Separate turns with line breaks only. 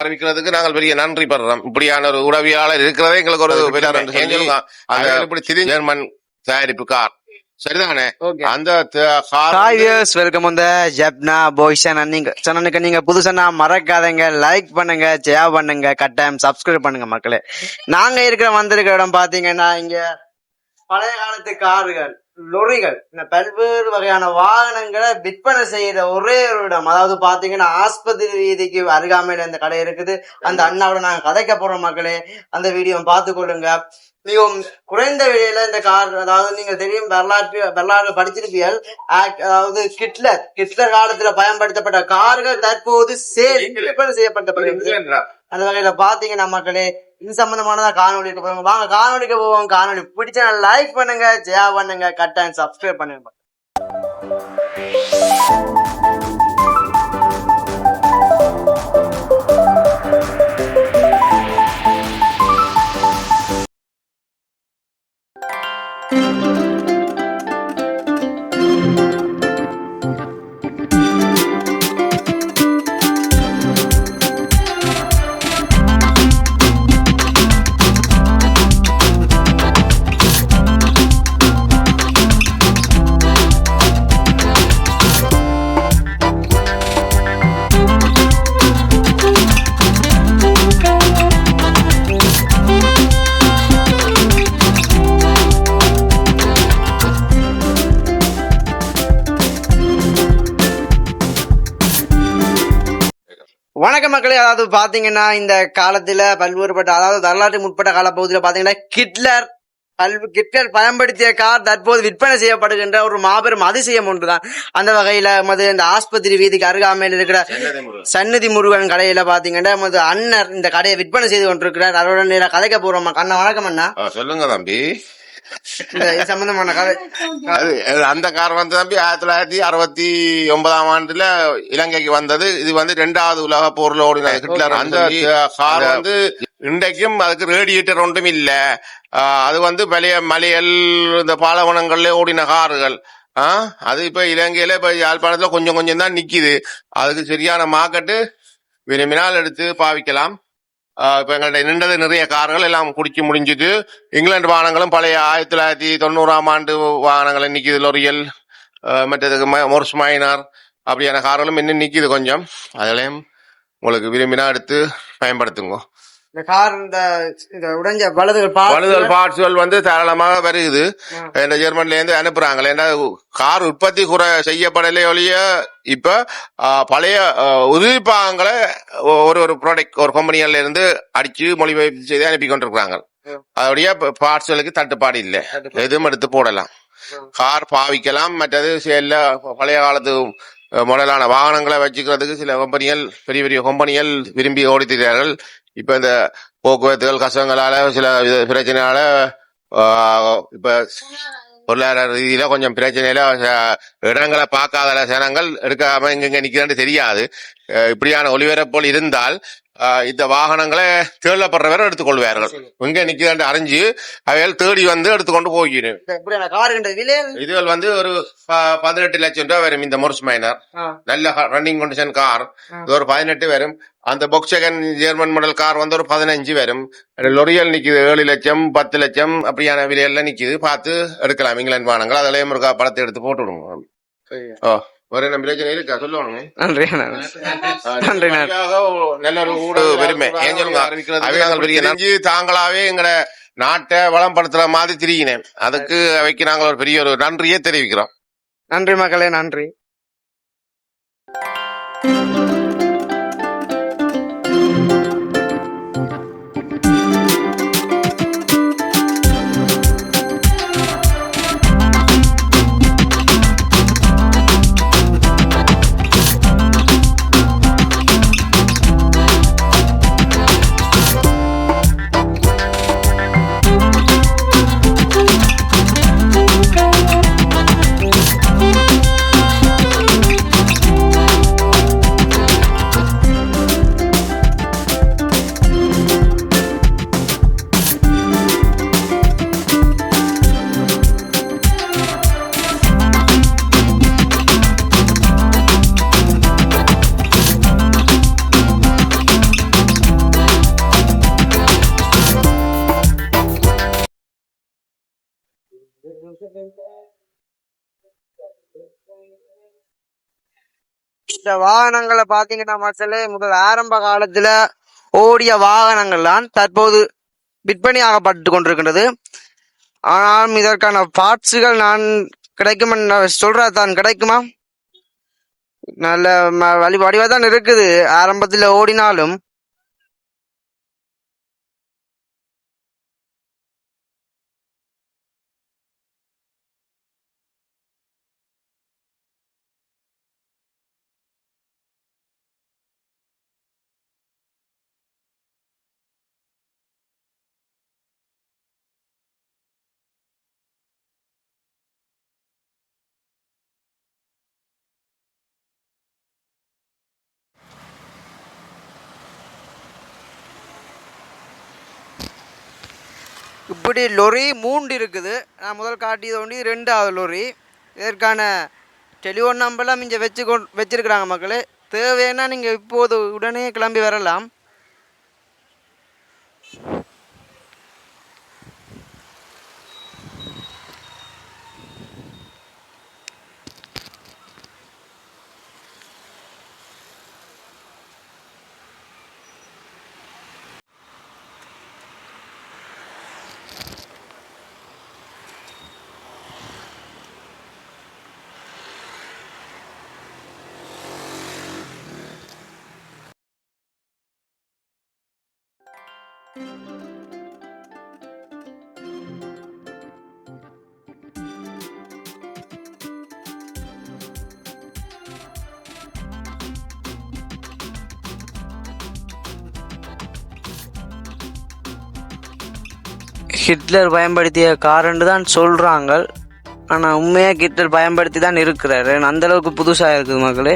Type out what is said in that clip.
அறிவிக்கிறதுக்கு நாங்கள் பெரிய நன்றி பெறுறோம். இப்படியான ஒரு உதவியாளர் இருக்கிறதே எங்களுக்கு ஒரு இப்படி ஜெர்மன் தயாரிப்பு கார் சரிதானே. அந்த
வெல்கம் வந்து ஜப்னா பாய்ஸ் நீங்க நீங்க புதுசா மறக்காதங்க, லைக் பண்ணுங்க, ஷேர் பண்ணுங்க, கட்டாயம் சப்ஸ்கிரைப் பண்ணுங்க மக்களே. நாங்க வந்திருக்கிற இடம் பாத்தீங்கன்னா இங்க பழைய காலத்து கார்கள், லொரிகள், பல்வேறு வகையான வாகனங்களை விற்பனை செய்யற ஒரே ஒரு இடம். அதாவது பாத்தீங்கன்னா ஆஸ்பத்திரி வீதிக்கு அருகாமையில இந்த கடை இருக்குது. அந்த அண்ணாவோட நாங்க கதைக்க போறோம் மக்களே. அந்த வீடியோ பார்த்து கொள்ளுங்க. மிகவும் குறைந்த விலையில இந்த கார், அதாவது நீங்க தெரியும் வரலாறு படிச்சிருப்பீர்கள். அதாவது கிட்லர் காலத்துல பயன்படுத்தப்பட்ட கார்கள் தற்போது விற்பனை செய்யப்பட்ட. அந்த வகையில பாத்தீங்கன்னா மக்களே இது சம்பந்தமானதான் காணொலி போவோம். வாங்க காணொலிக்கு போவோம். காணொலி பிடிச்சா லைக் பண்ணுங்க, ஷேர் பண்ணுங்க, கட்டாயம் சப்ஸ்கிரைப் பண்ணுங்க. வணக்கம் மக்களே. அதாவது பாத்தீங்கன்னா இந்த காலத்துல பல்வேறுபட்ட, அதாவது வரலாற்று முற்பட்ட கால பகுதியில பாத்தீங்கன்னா கிட்லர் பயன்படுத்திய கார் தற்போது விற்பனை செய்யப்படுகின்ற ஒரு மாபெரும் அதிசயம் ஒன்றுதான். அந்த வகையில இந்த ஆஸ்பத்திரி வீதிக்கு அருகாமையில் இருக்கிற சன்னதி முருகன் கடையில பாத்தீங்கன்னா அண்ணர் இந்த கடையை விற்பனை செய்து கொண்டிருக்கிறார். அதோட நேரம் கதைக்க போறோம். அண்ணா வணக்கம். அண்ணா
சொல்லுங்க தம்பி.
சம்பந்தமான
அந்த கார் வந்து தம்பி 1969 இலங்கைக்கு வந்தது. இது வந்து 2வது உலக போர்ல ஓடின ஹிட்லர். அந்த கார் வந்து இன்றைக்கும் அதுக்கு ரேடியேட்டர் ஒன்றும் இல்ல. அது வந்து பழைய மலையல் இந்த பாலைவனங்கள்ல ஓடின கார்கள். அது இப்ப இலங்கையில இப்ப யாழ்ப்பாணத்துல கொஞ்சம் கொஞ்சம் தான் நிக்குது. அதுக்கு சரியான மார்க்கெட்டு, விரும்பினால் எடுத்து பாவிக்கலாம். இப்ப எங்கள்கிட்ட நின்றது நிறைய கார்கள் எல்லாம் குடிச்சு முடிஞ்சுது. இங்கிலாந்து வாகனங்களும் பழைய 1990 வாகனங்கள் நிக்குது. லொரியல், மற்றதுக்கு மோர்ஸ் மைனர் அப்படியான கார்களும் இன்னும் நிக்குது கொஞ்சம். அதெல்லாம் உங்களுக்கு விரும்பினா எடுத்து பயன்படுத்துங்க.
இந்த கார் இந்த உடைஞ்ச பழுதுகள்
பார்ட்ஸ்கள் வந்து தாராளமாக வருகுது. இந்த ஜெர்மன்ல இருந்து அனுப்புறாங்களே. ஏன்னா கார் உற்பத்தி குறை செய்யப்படலே ஒழிய இப்ப பழைய உதிரி பாகங்களை ஒரு ப்ராடக்ட் ஒரு கம்பெனியில இருந்து அடிச்சு மொழிபெயர்ப்பு செய்து அனுப்பி கொண்டிருக்கிறாங்க. அதோடைய பார்ட்ஸ்களுக்கு தட்டுப்பாடு இல்லை, எதுவும் எடுத்து போடலாம். கார் பாவிக்கலாம். மற்றது எல்லா பழைய காலத்து மாடலான வாகனங்களை வச்சுக்கிறதுக்கு சில கம்பெனிகள், பெரிய பெரிய கம்பெனிகள் விரும்பி ஓடித்திருக்கிறார்கள். இப்ப இந்த போக்குவரத்துகள் கஷ்டங்களால, சில பிரச்சனையால, இப்ப பொருளாதார ரீதியில கொஞ்சம் பிரச்சனையில இடங்களை பார்க்காத ஜனங்கள் எடுக்காம இங்க நிக்கிறேன்னு தெரியாது. இப்படியான ஒளிபரப்போல் இருந்தால் இந்த வாகனங்களை தேடப்படுறவரை எடுத்துக்கொள்வார்கள். எங்க நிக்கிறாண்டு அறிஞ்சு அவைகள் தேடி வந்து எடுத்துக்கொண்டு போகிறேன். இதுகள் வந்து ஒரு 18 லட்சம் ரூபாய் வரும். இந்த மோர்ஸ் மைனர் நல்ல ரன்னிங் கண்டிஷன் கார் ஒரு 18 வரும். அந்த பொக்ஸ்வேகன் ஜெர்மன் மாடல் கார் வந்து ஒரு 15 வரும். லொரியல் நிக்குது 7 லட்சம் 10 லட்சம் அப்படியான விலையெல்லாம் நிக்குது. பார்த்து எடுக்கலாம். இங்கிலாந்து வாகனங்கள் அதிலேயே ஒரு படத்தை எடுத்து போட்டு விடுங்க. ஒரு பிரச்சனை இருக்கா சொல்லுவாங்க. நல்ல ஒரு ஊடு பெருமை பெரிய தாங்களாவே எங்கட நாட்டை வளம்படுத்துற மாதிரி திரியினேன். அதுக்கு அவைக்கு நாங்கள் ஒரு பெரிய ஒரு நன்றியை தெரிவிக்கிறோம்.
நன்றி மக்களே, நன்றி. இந்த வாகனங்களை பாத்தீங்கன்னா மக்களே முதல் ஆரம்ப காலத்துல ஓடிய வாகனங்கள் தான் தற்போது விற்பனையாகப்பட்டு கொண்டிருக்கின்றது. ஆனால் இதற்கான பார்ட்ஸுகள் நான் கிடைக்கும் சொல்றதான் கிடைக்குமா? நல்ல வடிவா தான் இருக்குது ஆரம்பத்துல ஓடினாலும். இப்படி லொரி 3 இருக்குது. நான் முதல் காட்டியது ஒண்டி 2வது லொரி. இதற்கான டெலிஃபோன் நம்பர்லாம் இங்கே வச்சிருக்கிறாங்க மக்களே. தேவைன்னா நீங்கள் இப்போது உடனே கிளம்பி வரலாம். ஹிட்லர் பயன்படுத்திய காருன்னு தான் சொல்றாங்க. ஆனால் உண்மையாக ஹிட்லர் பயன்படுத்தி தான் இருக்கிறாரு. அந்த அளவுக்கு புதுசாக இருக்குது மக்களே.